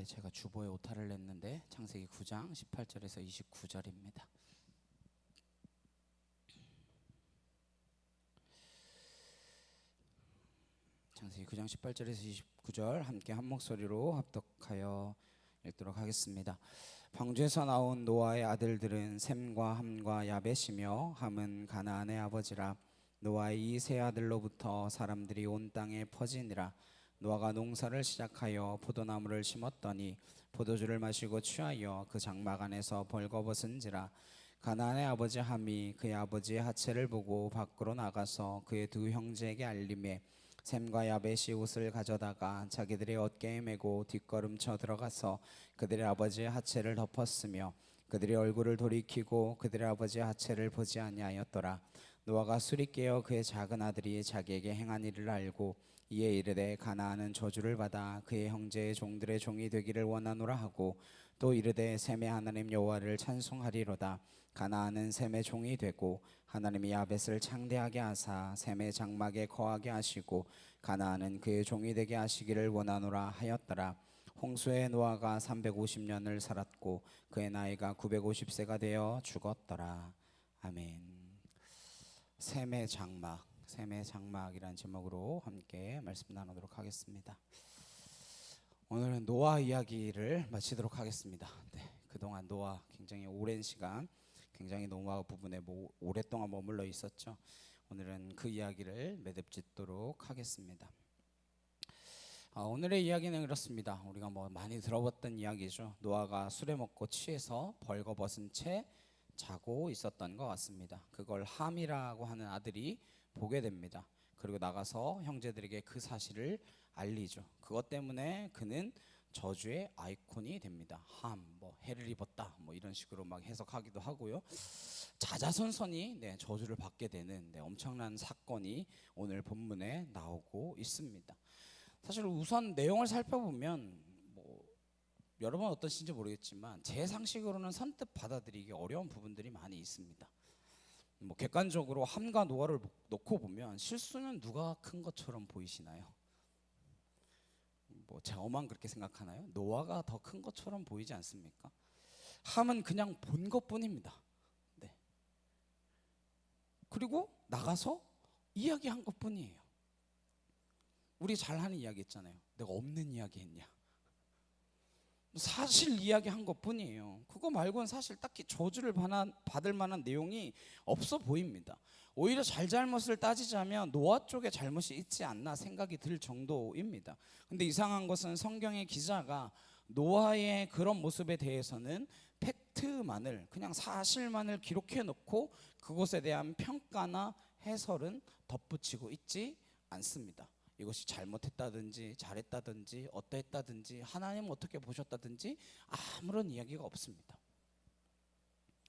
네, 제가 주보에 오타를 냈는데 창세기 9장 18절에서 29절입니다. 창세기 9장 18절에서 29절 함께 한 목소리로 합독하여 읽도록 하겠습니다. 방주에서 나온 노아의 아들들은 셈과 함과 야벳이며 함은 가나안의 아버지라. 노아의 이 세 아들로부터 사람들이 온 땅에 퍼지니라. 노아가 농사를 시작하여 포도나무를 심었더니 포도주를 마시고 취하여 그 장막 안에서 벌거벗은지라. 가나안의 아버지 함이 그의 아버지의 하체를 보고 밖으로 나가서 그의 두 형제에게 알림해 셈과 야벳이 옷을 가져다가 자기들의 어깨에 메고 뒷걸음쳐 들어가서 그들의 아버지의 하체를 덮었으며 그들의 얼굴을 돌이키고 그들의 아버지의 하체를 보지 아니하였더라. 노아가 술이 깨어 그의 작은 아들이 자기에게 행한 일을 알고 이에 이르되 가나안은 저주를 받아 그의 형제의 종들의 종이 되기를 원하노라 하고 또 이르되 셈의 하나님 여호와를 찬송하리로다. 가나안은 셈의 종이 되고 하나님이 야벳을 창대하게 하사 셈의 장막에 거하게 하시고 가나안은 그의 종이 되게 하시기를 원하노라 하였더라. 홍수에 노아가 350년을 살았고 그의 나이가 950세가 되어 죽었더라. 아멘. 셈의 장막, 셈의 장막이라는 제목으로 함께 말씀 나누도록 하겠습니다. 오늘은 노아 이야기를 마치도록 하겠습니다. 네, 그동안 노아 굉장히 오랜 시간 굉장히 노아 부분에 오랫동안 머물러 있었죠. 오늘은 그 이야기를 매듭짓도록 하겠습니다. 오늘의 이야기는 그렇습니다. 우리가 많이 들어봤던 이야기죠. 노아가 술에 먹고 취해서 벌거벗은 채 자고 있었던 것 같습니다. 그걸 함이라고 하는 아들이 보게 됩니다. 그리고 나가서 형제들에게 그 사실을 알리죠. 그것 때문에 그는 저주의 아이콘이 됩니다. 함, 해를 입었다, 이런 식으로 막 해석하기도 하고요. 자자손손이 저주를 받게 되는 엄청난 사건이 오늘 본문에 나오고 있습니다. 사실 우선 내용을 살펴보면 여러분 어떠신지 모르겠지만 제 상식으로는 선뜻 받아들이기 어려운 부분들이 많이 있습니다. 객관적으로 함과 노아를 놓고 보면 실수는 누가 큰 것처럼 보이시나요? 저만 그렇게 생각하나요? 노아가 더 큰 것처럼 보이지 않습니까? 함은 그냥 본 것뿐입니다. 네. 그리고 나가서 이야기한 것뿐이에요. 우리 잘하는 이야기 있잖아요. 내가 없는 이야기 했냐? 사실 이야기한 것뿐이에요. 그거 말고는 사실 딱히 저주를 받을 만한 내용이 없어 보입니다. 오히려 잘잘못을 따지자면 노아 쪽에 잘못이 있지 않나 생각이 들 정도입니다. 근데 이상한 것은 성경의 기자가 노아의 그런 모습에 대해서는 팩트만을, 그냥 사실만을 기록해 놓고 그것에 대한 평가나 해설은 덧붙이고 있지 않습니다. 이것이 잘못했다든지 잘했다든지 어떠했다든지 하나님 어떻게 보셨다든지 아무런 이야기가 없습니다.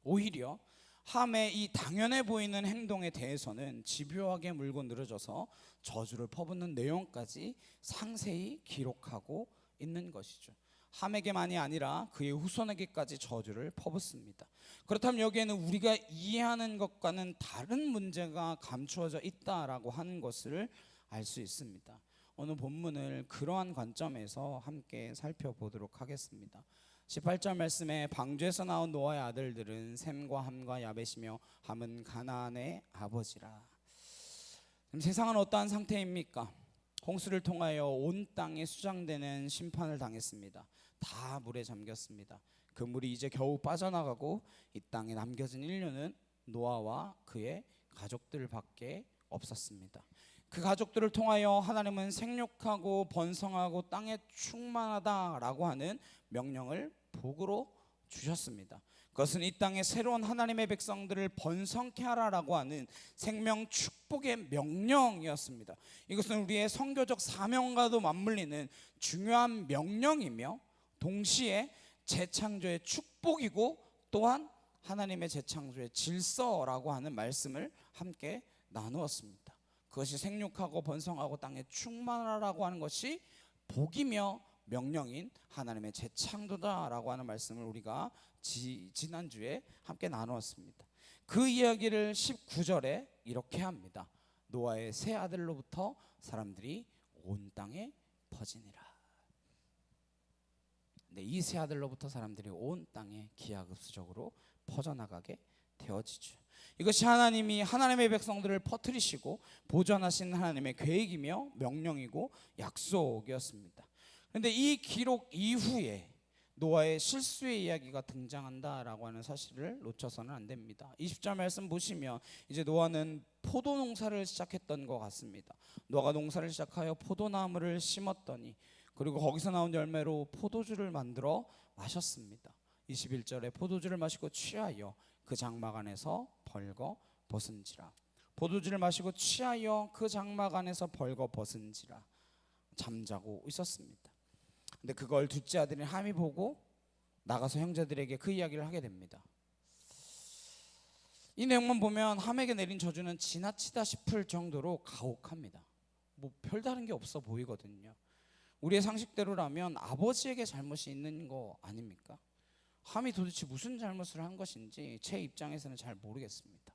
오히려 함의 이 당연해 보이는 행동에 대해서는 집요하게 물고 늘어져서 저주를 퍼붓는 내용까지 상세히 기록하고 있는 것이죠. 함에게만이 아니라 그의 후손에게까지 저주를 퍼붓습니다. 그렇다면 여기에는 우리가 이해하는 것과는 다른 문제가 감추어져 있다라고 하는 것을 알 수 있습니다. 오늘 본문을 그러한 관점에서 함께 살펴보도록 하겠습니다. 18절 말씀에 방주에서 나온 노아의 아들들은 셈과 함과 야벳이며 함은 가나안의 아버지라. 세상은 어떠한 상태입니까? 홍수를 통하여 온 땅에 수장되는 심판을 당했습니다. 다 물에 잠겼습니다. 그 물이 이제 겨우 빠져나가고 이 땅에 남겨진 인류는 노아와 그의 가족들밖에 없었습니다. 그 가족들을 통하여 하나님은 생육하고 번성하고 땅에 충만하다라고 하는 명령을 복으로 주셨습니다. 그것은 이 땅에 새로운 하나님의 백성들을 번성케 하라라고 하는 생명 축복의 명령이었습니다. 이것은 우리의 선교적 사명과도 맞물리는 중요한 명령이며 동시에 재창조의 축복이고 또한 하나님의 재창조의 질서라고 하는 말씀을 함께 나누었습니다. 그것이 생육하고 번성하고 땅에 충만하라고 하는 것이 복이며 명령인 하나님의 재창조다라고 하는 말씀을 우리가 지난주에 함께 나누었습니다. 그 이야기를 19절에 이렇게 합니다. 노아의 세 아들로부터 사람들이 온 땅에 퍼지니라. 이 세 아들로부터 사람들이 온 땅에 기하급수적으로 퍼져나가게 되어지죠. 이것이 하나님이 하나님의 백성들을 퍼뜨리시고 보존하신 하나님의 계획이며 명령이고 약속이었습니다. 그런데 이 기록 이후에 노아의 실수의 이야기가 등장한다라고 하는 사실을 놓쳐서는 안 됩니다. 20절 말씀 보시면 이제 노아는 포도 농사를 시작했던 것 같습니다. 노아가 농사를 시작하여 포도나무를 심었더니 그리고 거기서 나온 열매로 포도주를 만들어 마셨습니다. 21절에 포도주를 마시고 취하여 그 장막 안에서 벌거 벗은지라. 포도주를 마시고 취하여 그 장막 안에서 벌거 벗은지라. 잠자고 있었습니다. 근데 그걸 둘째 아들인 함이 보고 나가서 형제들에게 그 이야기를 하게 됩니다. 이 내용만 보면 함에게 내린 저주는 지나치다 싶을 정도로 가혹합니다. 뭐 별다른 게 없어 보이거든요. 우리의 상식대로라면 아버지에게 잘못이 있는 거 아닙니까? 함이 도대체 무슨 잘못을 한 것인지 제 입장에서는 잘 모르겠습니다.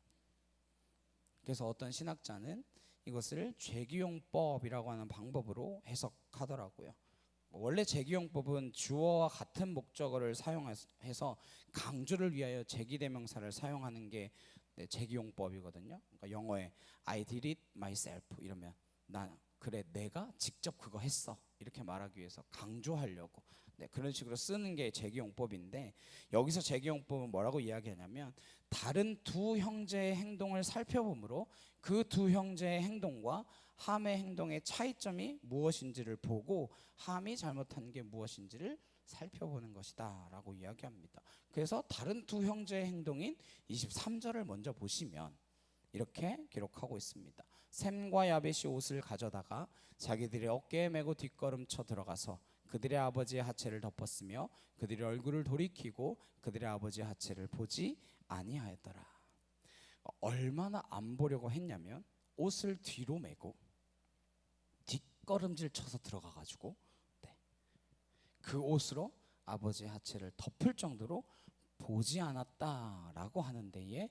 그래서 어떤 신학자는 이것을 죄기용법이라고 하는 방법으로 해석하더라고요. 원래 죄기용법은 주어와 같은 목적어를 사용해서 강조를 위하여 제기대명사를 사용하는 게 죄기용법이거든요. 그러니까 영어에 I did it myself 이러면 그래 내가 직접 그거 했어 이렇게 말하기 위해서 강조하려고 그런 식으로 쓰는 게 죄기용법인데, 여기서 죄기용법은 뭐라고 이야기하냐면 다른 두 형제의 행동을 살펴보므로 그 두 형제의 행동과 함의 행동의 차이점이 무엇인지를 보고 함이 잘못한 게 무엇인지를 살펴보는 것이다 라고 이야기합니다. 그래서 다른 두 형제의 행동인 23절을 먼저 보시면 이렇게 기록하고 있습니다. 셈과 야벳이 옷을 가져다가 자기들의 어깨에 메고 뒷걸음쳐 들어가서 그들의 아버지의 하체를 덮었으며 그들의 얼굴을 돌이키고 그들의 아버지의 하체를 보지 아니하였더라. 얼마나 안 보려고 했냐면 옷을 뒤로 메고 뒷걸음질 쳐서 들어가가지고 그 옷으로 아버지의 하체를 덮을 정도로 보지 않았다라고 하는 데에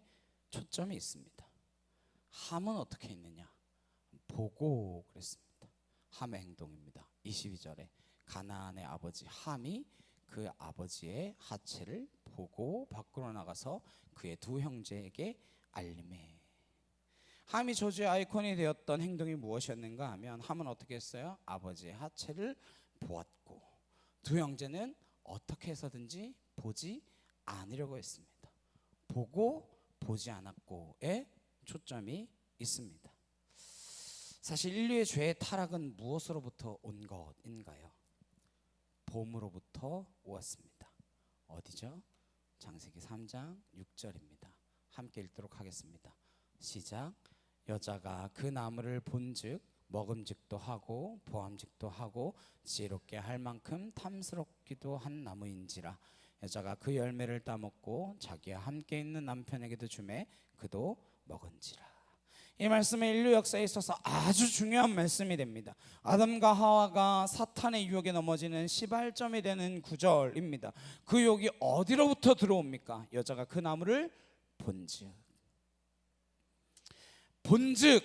초점이 있습니다. 함은 어떻게 했느냐? 보고 그랬습니다. 함의 행동입니다. 22절에 가나안의 아버지 함이 그 아버지의 하체를 보고 밖으로 나가서 그의 두 형제에게 알림해. 함이 저주의 아이콘이 되었던 행동이 무엇이었는가 하면 함은 어떻게 했어요? 아버지의 하체를 보았고 두 형제는 어떻게 해서든지 보지 않으려고 했습니다. 보고 보지 않았고에 초점이 있습니다. 사실 인류의 죄의 타락은 무엇으로부터 온 것인가요? 봄으로부터 왔습니다. 어디죠? 창세기 3장 6절입니다. 함께 읽도록 하겠습니다. 시작. 여자가 그 나무를 본즉 먹음직도 하고 보암직도 하고 지혜롭게 할 만큼 탐스럽기도 한 나무인지라. 여자가 그 열매를 따먹고 자기와 함께 있는 남편에게도 주매 그도 먹은지라. 이 말씀은 인류 역사에 있어서 아주 중요한 말씀이 됩니다. 아담과 하와가 사탄의 유혹에 넘어지는 시발점이 되는 구절입니다. 그 유혹이 어디로부터 들어옵니까? 여자가 그 나무를 본즉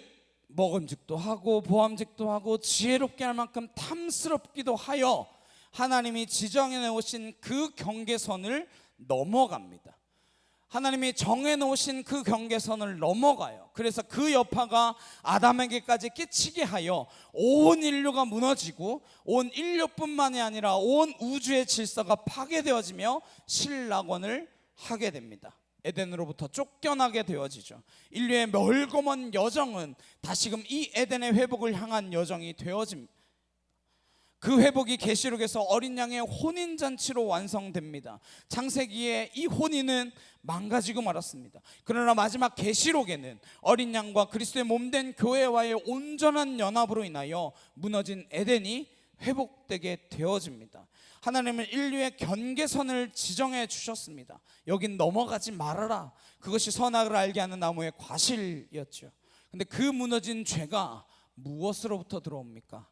먹음직도 하고 보암직도 하고 지혜롭게 할 만큼 탐스럽기도 하여 하나님이 지정해 놓으신 그 경계선을 넘어갑니다. 하나님이 정해놓으신 그 경계선을 넘어가요. 그래서 그 여파가 아담에게까지 끼치게 하여 온 인류가 무너지고 온 인류뿐만이 아니라 온 우주의 질서가 파괴되어지며 신락원을 하게 됩니다. 에덴으로부터 쫓겨나게 되어지죠. 인류의 멀고 먼 여정은 다시금 이 에덴의 회복을 향한 여정이 되어집니다. 그 회복이 계시록에서 어린 양의 혼인잔치로 완성됩니다. 창세기에 이 혼인은 망가지고 말았습니다. 그러나 마지막 계시록에는 어린 양과 그리스도의 몸된 교회와의 온전한 연합으로 인하여 무너진 에덴이 회복되게 되어집니다. 하나님은 인류의 경계선을 지정해 주셨습니다. 여긴 넘어가지 말아라. 그것이 선악을 알게 하는 나무의 과실이었죠. 근데 그 무너진 죄가 무엇으로부터 들어옵니까?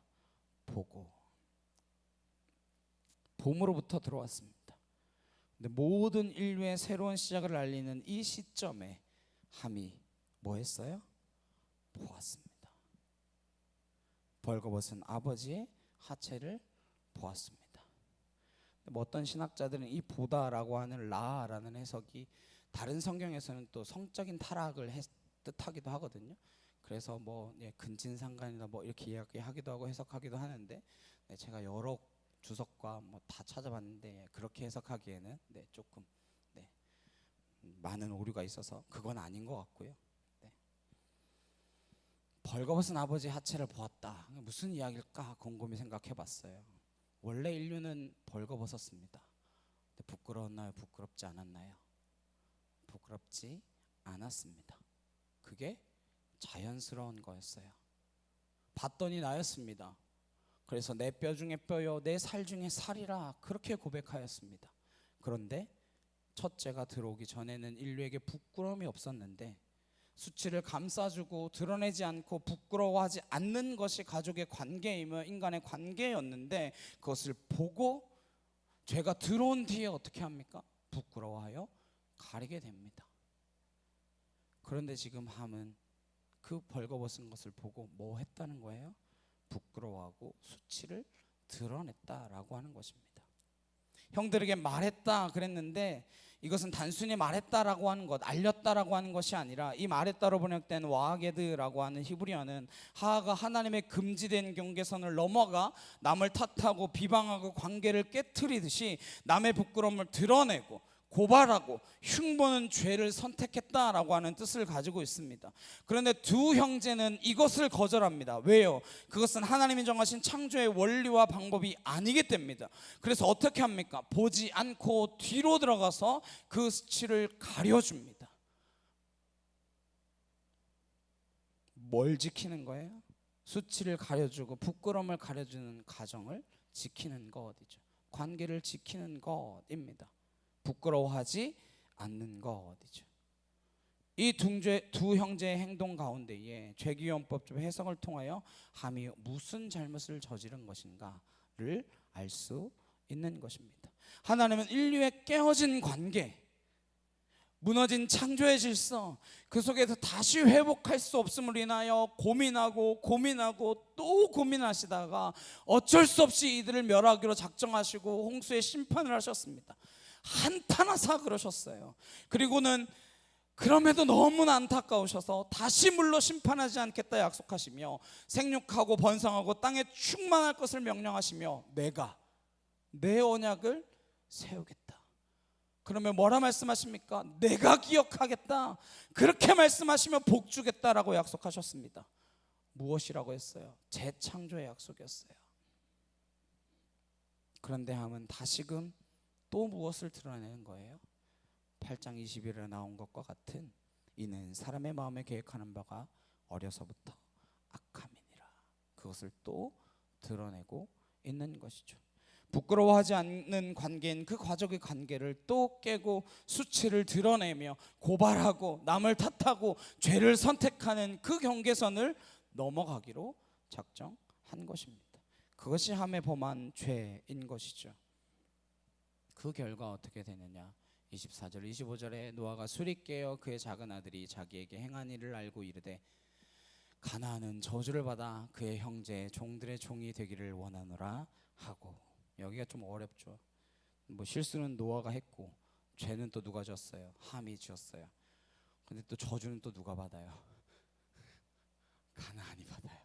봄으로부터 들어왔습니다. 근데 모든 인류의 새로운 시작을 알리는 이 시점에 함이 뭐 했어요? 보았습니다. 벌거벗은 아버지의 하체를 보았습니다. 뭐 어떤 신학자들은 이 보다라고 하는 라라는 해석이 다른 성경에서는 또 성적인 타락을 뜻하기도 하거든요. 그래서 뭐 근친상간이나 뭐 이렇게 이야기하기도 하고 해석하기도 하는데 제가 여러 주석과 뭐 다 찾아봤는데 그렇게 해석하기에는 조금 많은 오류가 있어서 그건 아닌 것 같고요. 벌거벗은 아버지 하체를 보았다. 무슨 이야기일까 곰곰이 생각해봤어요. 원래 인류는 벌거벗었습니다. 근데 부끄러웠나요? 부끄럽지 않았나요? 부끄럽지 않았습니다. 그게 자연스러운 거였어요. 봤더니 나였습니다. 그래서 내 뼈 중에 뼈요 내 살 중에 살이라 그렇게 고백하였습니다. 그런데 첫째가 들어오기 전에는 인류에게 부끄러움이 없었는데 수치를 감싸주고 드러내지 않고 부끄러워하지 않는 것이 가족의 관계이며 인간의 관계였는데 그것을 보고 죄가 들어온 뒤에 어떻게 합니까? 부끄러워하여 가리게 됩니다. 그런데 지금 함은 그 벌거벗은 것을 보고 뭐 했다는 거예요? 부끄러워하고 수치를 드러냈다라고 하는 것입니다. 형들에게 말했다 그랬는데 이것은 단순히 말했다라고 하는 것, 알렸다라고 하는 것이 아니라 이 말했다로 번역된 와게드라고 하는 히브리어는 하하가 하나님의 금지된 경계선을 넘어가 남을 탓하고 비방하고 관계를 깨트리듯이 남의 부끄러움을 드러내고 고발하고 흉보는 죄를 선택했다라고 하는 뜻을 가지고 있습니다. 그런데 두 형제는 이것을 거절합니다. 왜요? 그것은 하나님이 정하신 창조의 원리와 방법이 아니기 때문입니다. 그래서 어떻게 합니까? 보지 않고 뒤로 들어가서 그 수치를 가려줍니다. 뭘 지키는 거예요? 수치를 가려주고 부끄러움을 가려주는 가정을 지키는 것이죠. 관계를 지키는 것입니다. 부끄러워하지 않는 것이죠. 이 두 형제의 행동 가운데에 죄기원법 해석을 통하여 함이 무슨 잘못을 저지른 것인가를 알 수 있는 것입니다. 하나님은 인류의 깨어진 관계, 무너진 창조의 질서, 그 속에서 다시 회복할 수 없음을 인하여 고민하고 또 고민하시다가 어쩔 수 없이 이들을 멸하기로 작정하시고 홍수의 심판을 하셨습니다. 한탄하사 그러셨어요. 그리고는 그럼에도 너무나 안타까우셔서 다시 물로 심판하지 않겠다 약속하시며 생육하고 번성하고 땅에 충만할 것을 명령하시며 내가 내 언약을 세우겠다. 그러면 뭐라 말씀하십니까? 내가 기억하겠다. 그렇게 말씀하시며 복 주겠다라고 약속하셨습니다. 무엇이라고 했어요? 재창조의 약속이었어요. 그런데 함은 다시금 또 무엇을 드러내는 거예요? 8장 20일에 나온 것과 같은 이는 사람의 마음에 계획하는 바가 어려서부터 악함이니라. 그것을 또 드러내고 있는 것이죠. 부끄러워하지 않는 관계인 그 가족의 관계를 또 깨고 수치를 드러내며 고발하고 남을 탓하고 죄를 선택하는 그 경계선을 넘어가기로 작정한 것입니다. 그것이 함에 범한 죄인 것이죠. 그 결과 어떻게 되느냐? 24절 25절에 노아가 술이 깨어 그의 작은 아들이 자기에게 행한 일을 알고 이르되 가나안은 저주를 받아 그의 형제 종들의 종이 되기를 원하노라 하고. 여기가 좀 어렵죠. 뭐 실수는 노아가 했고 죄는 또 누가 졌어요? 함이 지었어요. 근데 또 저주는 또 누가 받아요? 가나안이 받아요.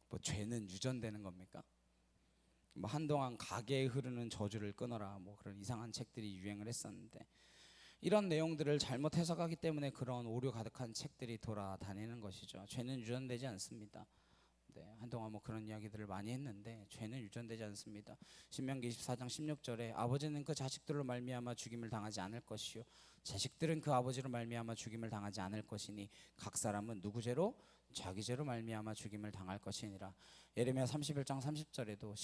뭐 죄는 유전되는 겁니까? 뭐 한동안 가게에 흐르는 저주를 끊어라 뭐 그런 이상한 책들이 유행을 했었는데 이런 내용들을 잘못 해석하기 때문에 그런 오류 가득한 책들이 돌아다니는 것이죠. 죄는 유전되지 않습니다. 한동안 뭐 그런 이야기들을 많이 했는데 죄는 유전되지 않습니다. 신명기 24장 16절에 아버지는 그 자식들로 말미암아 죽임을 당하지 않을 것이요 자식들은 그 아버지로 말미암아 죽임을 당하지 않을 것이니 각 사람은 누구 죄로? 자기 죄로 말미암아 죽임을 당할 것이니라. 예레미야 31장 30절에도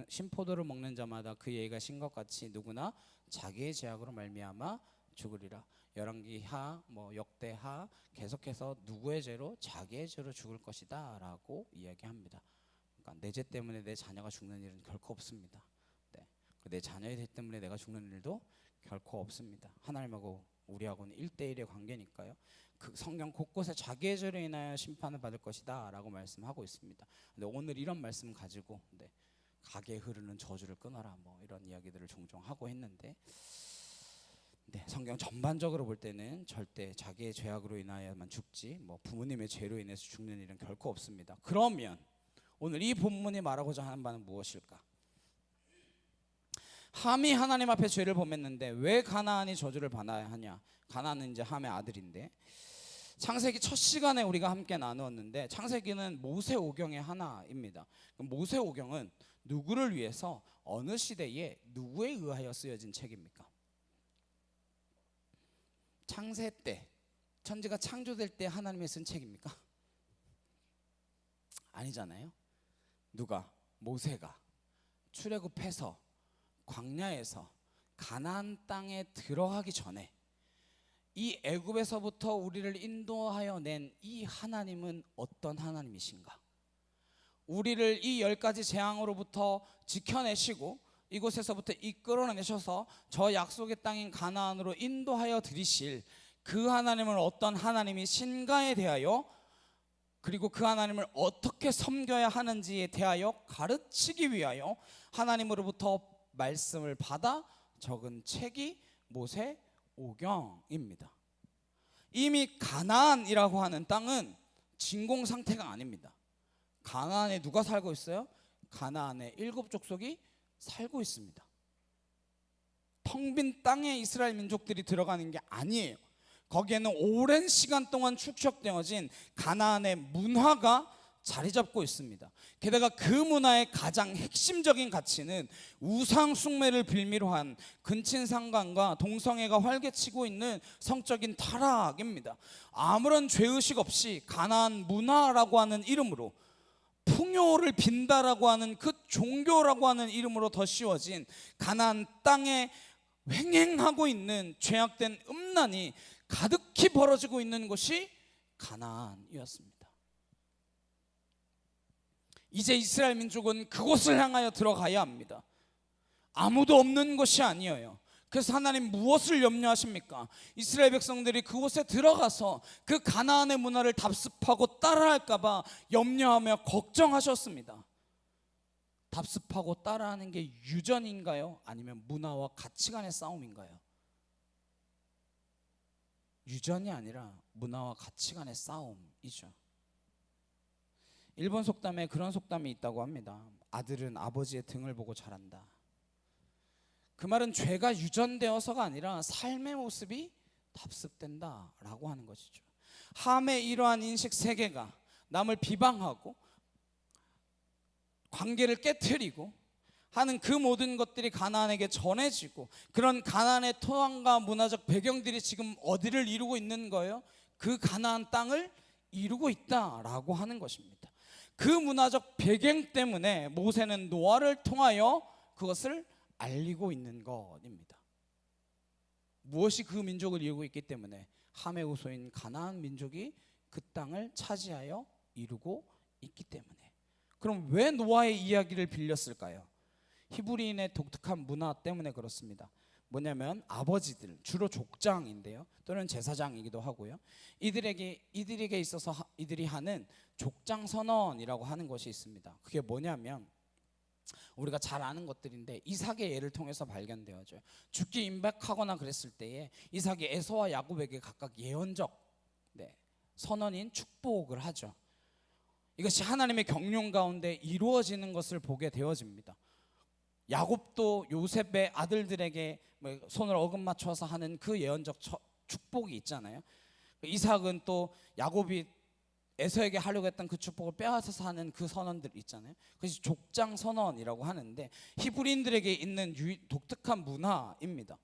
신포도를 먹는 자마다 그 예의가 신 것 같이 누구나 자기의 죄악으로 말미암아 죽으리라. 열왕기하 뭐 역대하 계속해서 누구의 죄로? 자기의 죄로 죽을 것이다라고 이야기합니다. 그러니까 내 죄 때문에 내 자녀가 죽는 일은 결코 없습니다. 내 자녀의 죄 때문에 내가 죽는 일도 결코 없습니다. 하나님하고 우리하고는 1대1의 관계니까요. 그 성경 곳곳에 자기의 죄로 인하여 심판을 받을 것이다 라고 말씀하고 있습니다. 근데 오늘 이런 말씀 가지고 가게에 흐르는 저주를 끊어라, 뭐 이런 이야기들을 종종 하고 했는데, 네, 성경 전반적으로 볼 때는 절대 자기의 죄악으로 인하여만 죽지 뭐 부모님의 죄로 인해서 죽는 일은 결코 없습니다. 그러면 오늘 이 본문이 말하고자 하는 바는 무엇일까? 함이 하나님 앞에 죄를 범했는데 왜 가나안이 저주를 받아야 하냐? 가나안은 이제 함의 아들인데, 창세기 첫 시간에 우리가 함께 나누었는데, 창세기는 모세오경의 하나입니다. 모세오경은 누구를 위해서, 어느 시대에 누구에 의하여 쓰여진 책입니까? 창세 때, 천지가 창조될 때 하나님이 쓴 책입니까? 아니잖아요. 누가? 모세가 출애굽해서 광야에서 가나안 땅에 들어가기 전에 이 애굽에서부터 우리를 인도하여 낸 이 하나님은 어떤 하나님이신가? 우리를 이 10가지 재앙으로부터 지켜내시고 이곳에서부터 이끌어내셔서 저 약속의 땅인 가나안으로 인도하여 들이실 그 하나님은 어떤 하나님이신가에 대하여, 그리고 그 하나님을 어떻게 섬겨야 하는지에 대하여 가르치기 위하여 하나님으로부터 말씀을 받아 적은 책이 모세오경입니다. 이미 가나안이라고 하는 땅은 진공 상태가 아닙니다. 가나안에 누가 살고 있어요? 가나안에 7족속이 살고 있습니다. 텅 빈 땅에 이스라엘 민족들이 들어가는 게 아니에요. 거기에는 오랜 시간 동안 축적되어진 가나안의 문화가 자리 잡고 있습니다. 게다가 그 문화의 가장 핵심적인 가치는 우상 숭배를 빌미로 한 근친상간과 동성애가 활개치고 있는 성적인 타락입니다. 아무런 죄의식 없이 가나안 문화라고 하는 이름으로, 풍요를 빈다라고 하는 그 종교라고 하는 이름으로 더 씌워진 가나안 땅에 횡행하고 있는 죄악된 음란이 가득히 벌어지고 있는 곳이 가나안이었습니다. 이제 이스라엘 민족은 그곳을 향하여 들어가야 합니다. 아무도 없는 곳이 아니에요. 그래서 하나님 무엇을 염려하십니까? 이스라엘 백성들이 그곳에 들어가서 그 가나안의 문화를 답습하고 따라할까 봐 염려하며 걱정하셨습니다. 답습하고 따라하는 게 유전인가요? 아니면 문화와 가치관의 싸움인가요? 유전이 아니라 문화와 가치관의 싸움이죠. 일본 속담에 그런 속담이 있다고 합니다. 아들은 아버지의 등을 보고 자란다. 그 말은 죄가 유전되어서가 아니라 삶의 모습이 답습된다라고 하는 것이죠. 함의 이러한 인식 세계가 남을 비방하고 관계를 깨트리고 하는 그 모든 것들이 가나안에게 전해지고, 그런 가나안의 토양과 문화적 배경들이 지금 어디를 이루고 있는 거예요? 그 가나안 땅을 이루고 있다라고 하는 것입니다. 그 문화적 배경 때문에 모세는 노아를 통하여 그것을 알리고 있는 것입니다. 무엇이 그 민족을 이루고 있기 때문에? 함의 후손인 가나안 민족이 그 땅을 차지하여 이루고 있기 때문에. 그럼 왜 노아의 이야기를 빌렸을까요? 히브리인의 독특한 문화 때문에 그렇습니다. 뭐냐면 아버지들, 주로 족장인데요, 또는 제사장이기도 하고요, 이들에게 있어서 이들이 하는 족장 선언이라고 하는 것이 있습니다. 그게 뭐냐면 우리가 잘 아는 것들인데 이삭의 예를 통해서 발견되어져요. 죽기 임박하거나 그랬을 때에 이삭이 에서와 야곱에게 각각 예언적 선언인 축복을 하죠. 이것이 하나님의 경륜 가운데 이루어지는 것을 보게 되어집니다. 야곱도 요셉의 아들들에게 손을 어긋맞춰서 하는 그 예언적 축복이 있잖아요. 이삭은 또 야곱이 에서에게 하려고 했던 그 축복을 빼앗아서 하는 그 선언들 있잖아요. 그것이 족장 선언이라고 하는데 히브리인들에게 있는 독특한 문화입니다.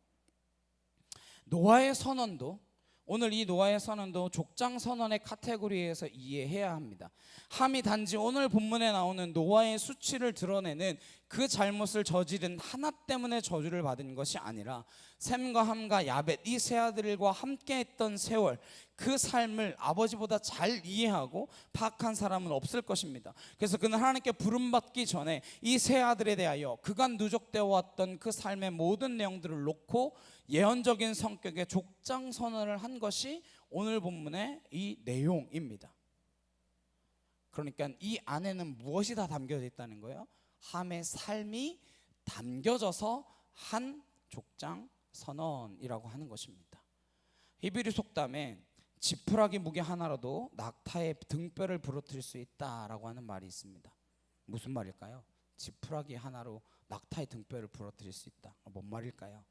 노아의 선언도, 오늘 이 노아의 선언도 족장 선언의 카테고리에서 이해해야 합니다. 함이 단지 오늘 본문에 나오는 노아의 수치를 드러내는 그 잘못을 저지른 하나 때문에 저주를 받은 것이 아니라 셈과 함과 야벳 이 세 아들과 함께 했던 세월, 그 삶을 아버지보다 잘 이해하고 파악한 사람은 없을 것입니다. 그래서 그는 하나님께 부름받기 전에 이 세 아들에 대하여 그간 누적되어 왔던 그 삶의 모든 내용들을 놓고 예언적인 성격의 족장 선언을 한 것이 오늘 본문의 이 내용입니다. 그러니까 이 안에는 무엇이 다 담겨져 있다는 거예요? 함의 삶이 담겨져서 한 족장 선언이라고 하는 것입니다. 히브리 속담에 지푸라기 무게 하나로도 낙타의 등뼈를 부러뜨릴 수 있다라고 하는 말이 있습니다. 무슨 말일까요? 지푸라기 하나로 낙타의 등뼈를 부러뜨릴 수 있다. 뭔 말일까요?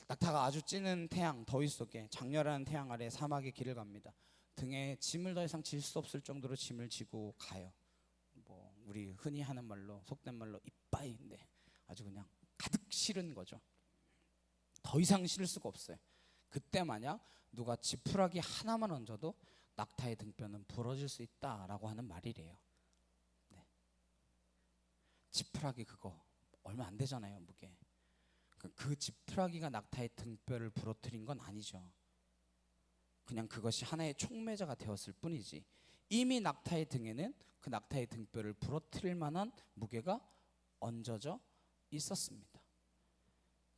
낙타가 아주 찌는 태양, 더위 속에 장렬한 태양 아래 사막의 길을 갑니다. 등에 짐을 더 이상 질 수 없을 정도로 짐을 지고 가요. 뭐 우리 흔히 하는 말로, 속된 말로 이빠이인데 아주 그냥 가득 실은 거죠. 더 이상 실을 수가 없어요. 그때 만약 누가 지푸라기 하나만 얹어도 낙타의 등뼈는 부러질 수 있다라고 하는 말이래요. 네. 지푸라기 그거 얼마 안 되잖아요, 무게. 그 지푸라기가 낙타의 등뼈를 부러뜨린 건 아니죠. 그냥 그것이 하나의 촉매자가 되었을 뿐이지 이미 낙타의 등에는 그 낙타의 등뼈를 부러뜨릴 만한 무게가 얹어져 있었습니다.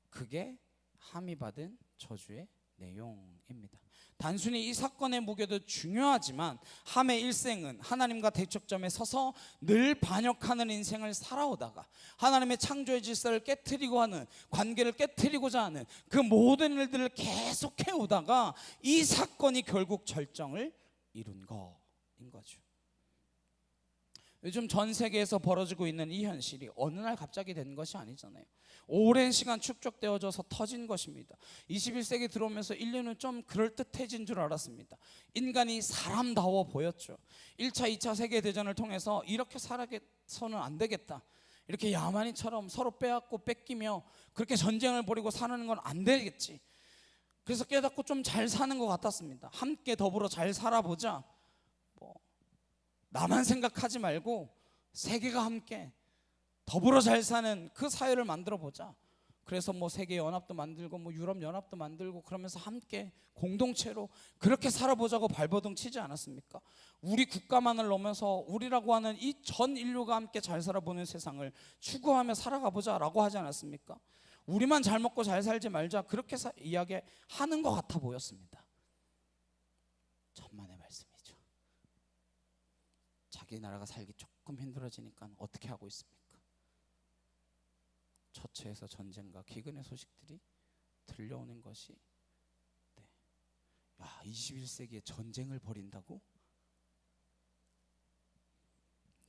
그게 함이 받은 저주의 내용입니다. 단순히 이 사건의 무게도 중요하지만 함의 일생은 하나님과 대척점에 서서 늘 반역하는 인생을 살아오다가 하나님의 창조의 질서를 깨트리고 하는, 관계를 깨트리고자 하는 그 모든 일들을 계속해 오다가 이 사건이 결국 절정을 이룬 거인 거죠. 요즘 전 세계에서 벌어지고 있는 이 현실이 어느 날 갑자기 된 것이 아니잖아요. 오랜 시간 축적되어져서 터진 것입니다. 21세기 들어오면서 인류는 좀 그럴듯해진 줄 알았습니다. 인간이 사람다워 보였죠. 1차, 2차 세계대전을 통해서 이렇게 살아서는 안 되겠다, 이렇게 야만인처럼 서로 빼앗고 뺏기며 그렇게 전쟁을 벌이고 사는 건 안 되겠지. 그래서 깨닫고 좀 잘 사는 것 같았습니다. 함께 더불어 잘 살아보자, 나만 생각하지 말고 세계가 함께 더불어 잘 사는 그 사회를 만들어 보자. 그래서 세계 연합도 만들고 유럽 연합도 만들고 그러면서 함께 공동체로 그렇게 살아보자고 발버둥 치지 않았습니까? 우리 국가만을 넘어서 우리라고 하는 이 전 인류가 함께 잘 살아보는 세상을 추구하며 살아가 보자라고 하지 않았습니까? 우리만 잘 먹고 잘 살지 말자, 그렇게 이야기하는 것 같아 보였습니다. 천만의 말씀이죠. 자기 나라가 살기 조금 힘들어지니까 어떻게 하고 있습니까? 처처에서 전쟁과 기근의 소식들이 들려오는 것이, 21세기에 전쟁을 벌인다고?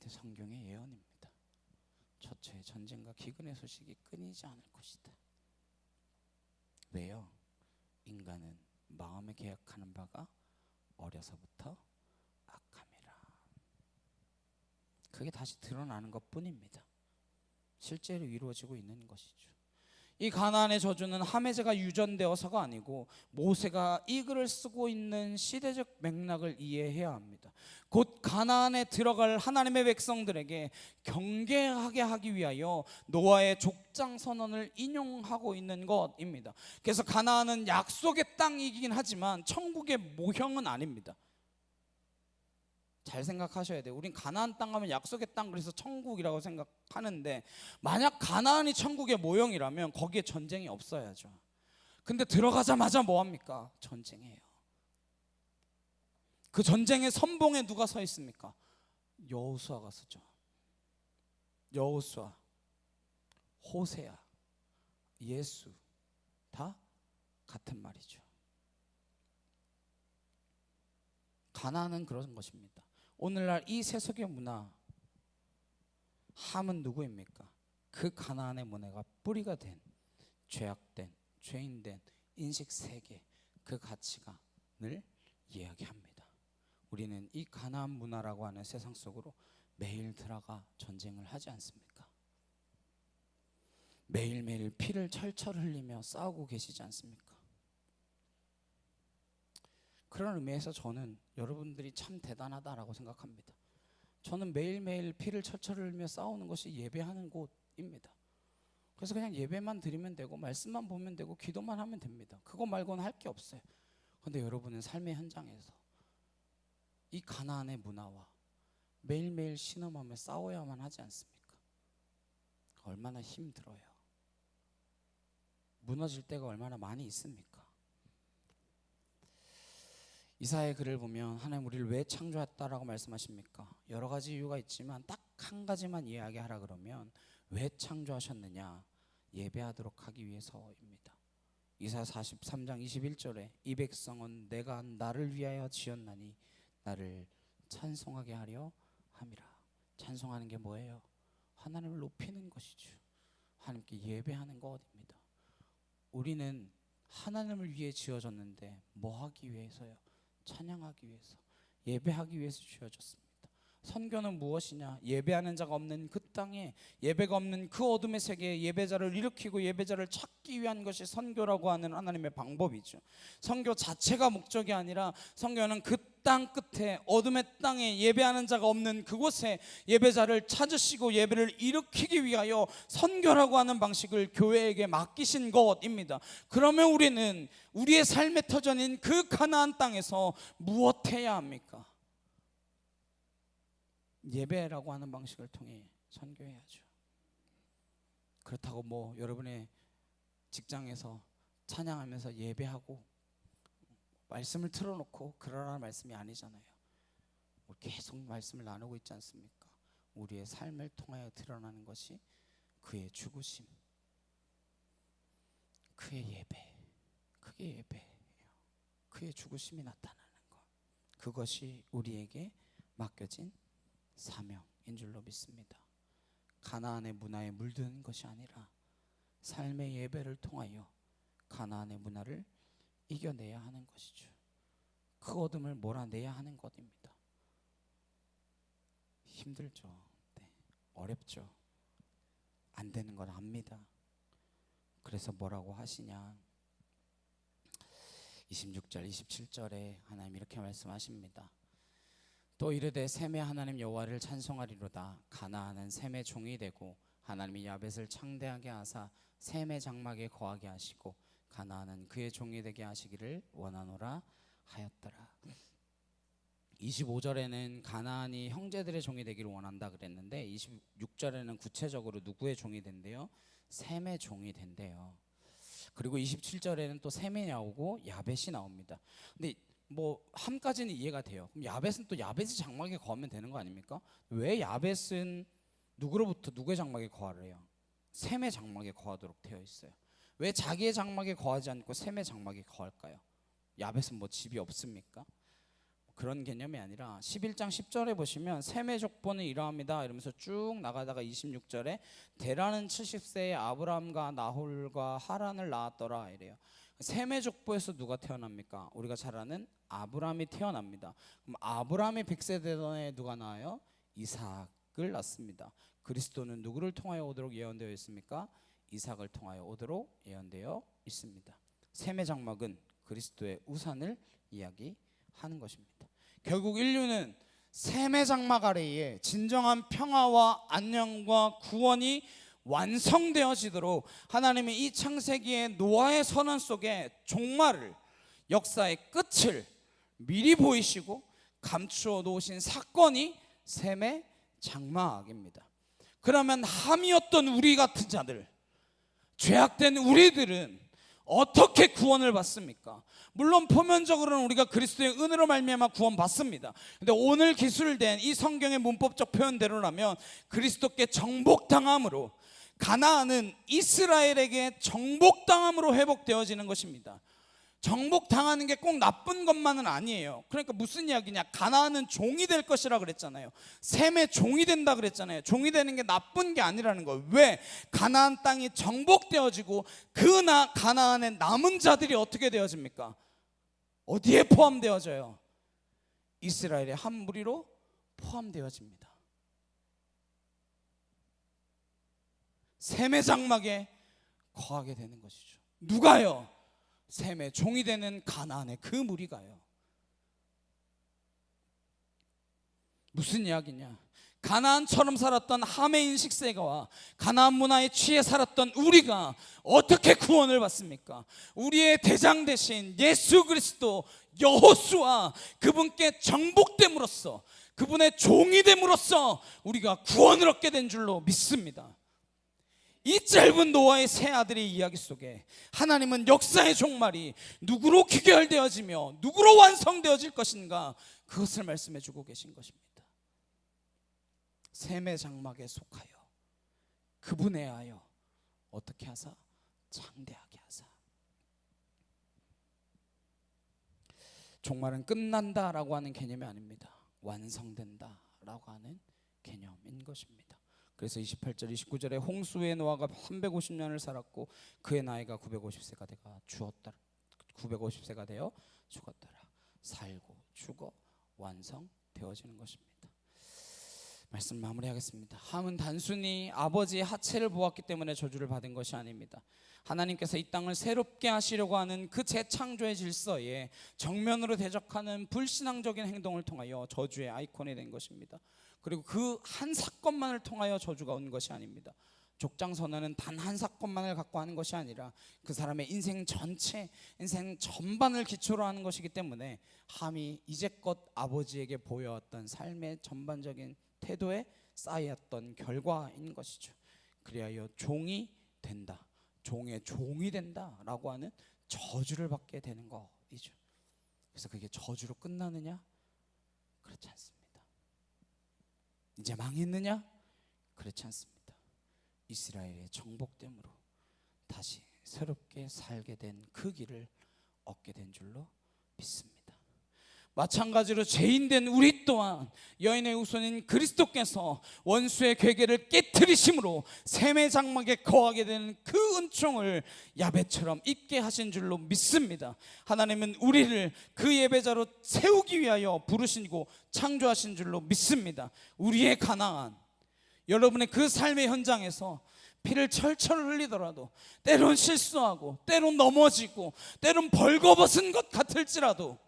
성경의 예언입니다. 처처의 전쟁과 기근의 소식이 끊이지 않을 것이다. 왜요? 인간은 마음에 계약하는 바가 어려서부터 악함이라. 그게 다시 드러나는 것뿐입니다. 실제로 이루어지고 있는 것이죠. 이 가나안의 저주는 함의 죄가 유전되어서가 아니고 모세가 이 글을 쓰고 있는 시대적 맥락을 이해해야 합니다. 곧 가나안에 들어갈 하나님의 백성들에게 경계하게 하기 위하여 노아의 족장 선언을 인용하고 있는 것입니다. 그래서 가나안은 약속의 땅이긴 하지만 천국의 모형은 아닙니다. 잘 생각하셔야 돼요. 우린 가나안 땅 가면 약속의 땅, 그래서 천국이라고 생각하는데 만약 가나안이 천국의 모형이라면 거기에 전쟁이 없어야죠. 근데 들어가자마자 뭐합니까? 전쟁이에요. 그 전쟁의 선봉에 누가 서 있습니까? 여호수아가 서죠. 여호수아, 호세아, 예수 다 같은 말이죠. 가나안은 그런 것입니다. 오늘날 이 세속의 문화, 함은 누구입니까? 그 가나안의 문화가 뿌리가 된, 죄악된, 죄인된 인식세계, 그 가치관을 이야기합니다. 우리는 이 가나안 문화라고 하는 세상 속으로 매일 들어가 전쟁을 하지 않습니까? 매일매일 피를 철철 흘리며 싸우고 계시지 않습니까? 그런 의미에서 저는 여러분들이 참 대단하다라고 생각합니다. 저는 매일매일 피를 철철 흘리며 싸우는 것이 예배하는 곳입니다. 그래서 그냥 예배만 드리면 되고 말씀만 보면 되고 기도만 하면 됩니다. 그거 말고는 할 게 없어요. 그런데 여러분은 삶의 현장에서 이 가나안의 문화와 매일매일 신음하며 싸워야만 하지 않습니까? 얼마나 힘들어요. 무너질 때가 얼마나 많이 있습니까? 이사야의 글을 보면 하나님 우리를 왜 창조했다라고 말씀하십니까? 여러 가지 이유가 있지만 딱 딱 한 가지만 이야기하라 그러면 왜 창조하셨느냐? 예배하도록 하기 위해서입니다. 이사야 43장 21절에 이 백성은 내가 나를 위하여 지었나니 나를 찬송하게 하려 함이라. 찬송하는 게 뭐예요? 하나님을 높이는 것이죠. 하나님께 예배하는 것입니다. 우리는 하나님을 위해 지어졌는데 뭐 하기 위해서요? 찬양하기 위해서, 예배하기 위해서 지어졌습니다. 선교는 무엇이냐? 예배하는 자가 없는 그 땅에, 예배가 없는 그 어둠의 세계에 예배자를 일으키고 예배자를 찾기 위한 것이 선교라고 하는 하나님의 방법이죠. 선교 자체가 목적이 아니라 선교는 그 땅 끝에, 어둠의 땅에 예배하는 자가 없는 그곳에 예배자를 찾으시고 예배를 일으키기 위하여 선교라고 하는 방식을 교회에게 맡기신 것입니다. 그러면 우리는 우리의 삶의 터전인 그 가나안 땅에서 무엇 해야 합니까? 예배라고 하는 방식을 통해 선교해야죠. 그렇다고 뭐 여러분의 직장에서 찬양하면서 예배하고 말씀을 틀어놓고 그러라는 말씀이 아니잖아요. 계속 말씀을 나누고 있지 않습니까? 우리의 삶을 통하여 드러나는 것이 그의 죽으심, 그의 예배, 그게 예배예요. 그의 죽으심이 나타나는 것, 그것이 우리에게 맡겨진 사명인 줄로 믿습니다. 가나안의 문화에 물드는 것이 아니라 삶의 예배를 통하여 가나안의 문화를 이겨내야 하는 것이죠. 그 어둠을 몰아내야 하는 것입니다. 힘들죠. 네. 어렵죠. 안 되는 건 압니다. 그래서 뭐라고 하시냐? 26절 27절에 하나님 이렇게 말씀하십니다. 또 이르되 셈의 하나님 여호와를 찬송하리로다. 가나안은 셈의 종이 되고 하나님이 야벳을 창대하게 하사 셈의 장막에 거하게 하시고 가나안은 그의 종이 되게 하시기를 원하노라 하였더라. 25절에는 가나안이 형제들의 종이 되기를 원한다 그랬는데 26절에는 구체적으로 누구의 종이 된대요? 셈의 종이 된대요. 그리고 27절에는 또 셈이 나오고 야벳이 나옵니다. 근데 뭐 함까지는 이해가 돼요. 그럼 야벳은 또 야벳이 장막에 거하면 되는 거 아닙니까? 왜 야벳은 누구로부터 누구의 장막에 거하래요? 셈의 장막에 거하도록 되어 있어요. 왜 자기의 장막에 거하지 않고 셈의 장막에 거할까요? 야벳은 뭐 집이 없습니까? 그런 개념이 아니라 11장 10절에 보시면 셈의 족보는 이러합니다 이러면서 쭉 나가다가 26절에 데라는 70세에 아브라함과 나홀과 하란을 낳았더라 이래요. 셈의 족보에서 누가 태어납니까? 우리가 잘 아는 아브라함이 태어납니다. 그럼 아브라함이 100세 되던 해 누가 나와요? 이삭을 낳습니다. 그리스도는 누구를 통하여 오도록 예언되어 있습니까? 이삭을 통하여 오도록 예언되어 있습니다. 셈의 장막은 그리스도의 우산을 이야기하는 것입니다. 결국 인류는 셈의 장막 아래에 진정한 평화와 안녕과 구원이 완성되어지도록 하나님이 이 창세기의 노아의 선언 속에 종말을, 역사의 끝을 미리 보이시고 감추어 놓으신 사건이 셈의 장막입니다. 그러면 함이었던 우리 같은 자들, 죄악된 우리들은 어떻게 구원을 받습니까? 물론 표면적으로는 우리가 그리스도의 은혜로 말미암아 구원받습니다. 근데 오늘 기술된 이 성경의 문법적 표현대로라면 그리스도께 정복당함으로, 가나안은 이스라엘에게 정복당함으로 회복되어지는 것입니다. 정복당하는 게 꼭 나쁜 것만은 아니에요. 그러니까 무슨 이야기냐? 가나안은 종이 될 것이라 그랬잖아요. 셈의 종이 된다 그랬잖아요. 종이 되는 게 나쁜 게 아니라는 거예요. 왜? 가나안 땅이 정복되어지고 가나안의 남은 자들이 어떻게 되어집니까? 어디에 포함되어져요? 이스라엘의 한 무리로 포함되어집니다. 셈의 장막에 거하게 되는 것이죠. 누가요? 셈의 종이 되는 가나안의 그 무리가요. 무슨 이야기냐? 가나안처럼 살았던 함의 인식세계와 가나안 문화에 취해 살았던 우리가 어떻게 구원을 받습니까? 우리의 대장 대신 예수 그리스도 여호수아, 그분께 정복됨으로써, 그분의 종이 됨으로써 우리가 구원을 얻게 된 줄로 믿습니다. 이 짧은 노아의 세 아들의 이야기 속에 하나님은 역사의 종말이 누구로 귀결되어지며 누구로 완성되어질 것인가, 그것을 말씀해 주고 계신 것입니다. 샘의 장막에 속하여 그분에 하여 어떻게 하사? 장대하게 하사. 종말은 끝난다라고 하는 개념이 아닙니다. 완성된다라고 하는 개념인 것입니다. 그래서 28절 29절에 홍수의 노아가 350년을 살았고 그의 나이가 950세가 되어 죽었더라. 950세가 되어 죽었더라. 살고 죽어 완성되어지는 것입니다. 말씀 마무리하겠습니다. 함은 단순히 아버지의 하체를 보았기 때문에 저주를 받은 것이 아닙니다. 하나님께서 이 땅을 새롭게 하시려고 하는 그 재창조의 질서에 정면으로 대적하는 불신앙적인 행동을 통하여 저주의 아이콘이 된 것입니다. 그리고 그 한 사건만을 통하여 저주가 온 것이 아닙니다. 족장선언은 단 한 사건만을 갖고 하는 것이 아니라 그 사람의 인생 전체, 인생 전반을 기초로 하는 것이기 때문에 함이 이제껏 아버지에게 보여왔던 삶의 전반적인 태도에 쌓였던 결과인 것이죠. 그리하여 종이 된다, 종의 종이 된다라고 하는 저주를 받게 되는 것이죠. 그래서 그게 저주로 끝나느냐? 그렇지 않습니다. 이제 망했느냐? 그렇지 않습니다. 이스라엘의 정복됨으로 다시 새롭게 살게 된 그 길을 얻게 된 줄로 믿습니다. 마찬가지로 죄인된 우리 또한 여인의 후손인 그리스도께서 원수의 괴계를 깨트리심으로 샘의 장막에 거하게 되는 그 은총을 야베처럼 입게 하신 줄로 믿습니다. 하나님은 우리를 그 예배자로 세우기 위하여 부르시고 창조하신 줄로 믿습니다. 우리의 가나안, 여러분의 그 삶의 현장에서 피를 철철 흘리더라도, 때론 실수하고 때론 넘어지고 때론 벌거벗은 것 같을지라도,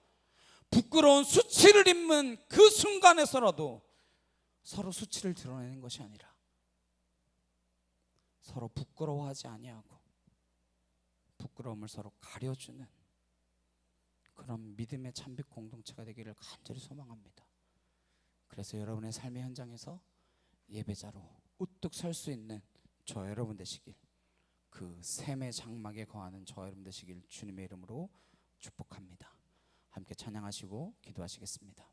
부끄러운 수치를 입는 그 순간에서라도 서로 수치를 드러내는 것이 아니라 서로 부끄러워하지 아니하고 부끄러움을 서로 가려주는 그런 믿음의 참빛 공동체가 되기를 간절히 소망합니다. 그래서 여러분의 삶의 현장에서 예배자로 우뚝 설 수 있는 저 여러분 되시길, 그 샘의 장막에 거하는 저 여러분 되시길 주님의 이름으로 축복합니다. 함께 찬양하시고 기도하시겠습니다.